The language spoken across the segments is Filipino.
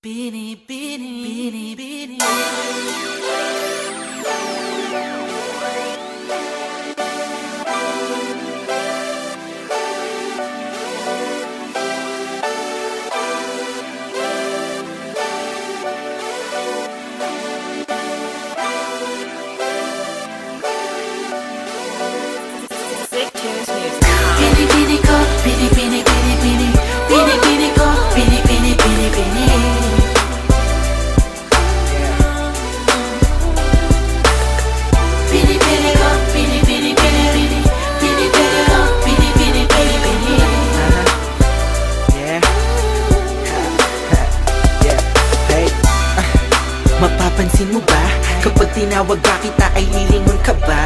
Binibini. Binibini ko, binibini, binibini. Binibini ko, binibini, binibini. Binibini ko, binibini, binibini. Binibini ko, binibini, binibini. Yeah. Yeah. Hey. Mapapansin mo ba? Kapag tinawag ba kita ay lilingon ka ba?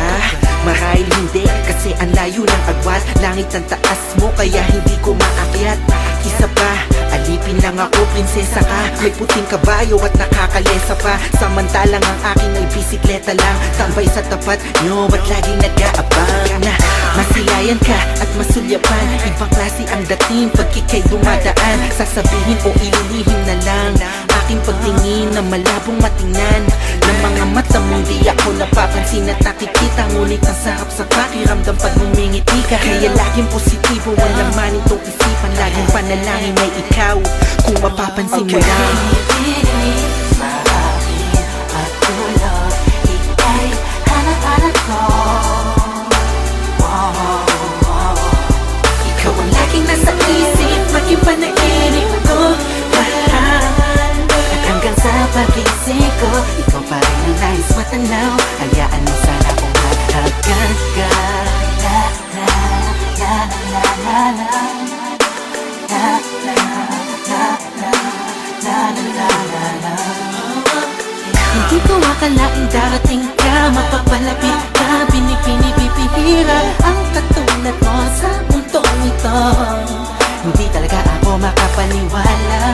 Marahil hindi, kasi ang layo ng agwat. Langit ang taas mo, kaya hindi ko maakyat. Isa pa, alipin lang ako, prinsesa ka. May puting kabayo at nakakalesa pa. Samantalang ang akin ay bisikleta lang. Tambay sa tapat nyo at laging nag-aabang na masilayan ka at masulyapan. Ibang klase ang dating pag ika'y dumadaan. Sasabihin o ililihim na lang aking pagtingin na malabong matingnan ng mga mata mong di ako napapansin at nakikita. Ngunit ang sarap sa pakiramdam pag ngumingiti ka. Kaya laging positibo ang laman itong isipan. Laging panalangin ay ikaw kung mapapansin mo lang. Binibini, marami at dulo. Ika'y hanap-hanap ko. Ikaw ang laging nasa isip, maging panaginip ko. Mahal, at hanggang sa pagising ko, ikaw pa rin ang nais matanaw. Hayaan mo sana kung mahagkan ka. La la la la la la la la la la la la la. Hindi ko akalaing darating ka, mapapalapit ka. Binibini, bibihira ang katulad mo sa mundong ito. Hindi talaga ako makapaniwala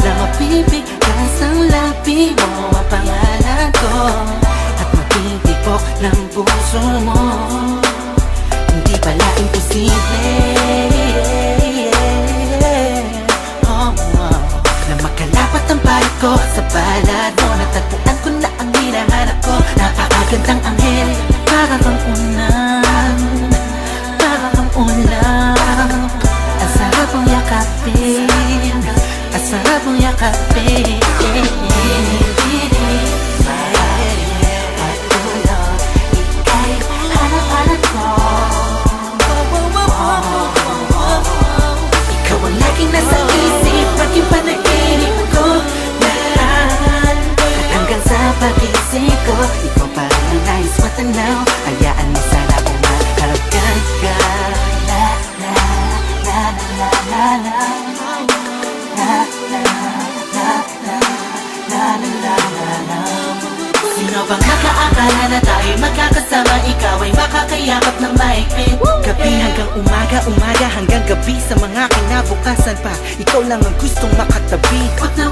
na mapipiglas ang labi mo ang pangalan ko at magtitipok ng puso mo. Hindi pala imposible na makalapat ang payo ko sa balad mo. Natagpuan ko na ang hinahanap ko. Napakagandang anghel, para kang unang, para kang ulam. Ang sarap mong yakapin, ang sarap mong yakapin. Binibini, at dulo, ika'y hanap-hanap ko. Ikaw ang laging nasa isip, maging panaginip ko. Mahal, at hanggang sa pagising ko, ikaw pa rin ang nais matanaw. Hayaan mo sana kung maharapkan ka. La la la la la la la la la la la la la la. Sino bang nakaakala na tayo'y magkakasama? Ikaw ay makakayakap ng mahigpit. Gabi hanggang umaga, umaga hanggang gabi. Sa mga kinabukasan pa, ikaw lang ang gustong makatabi. Huwag na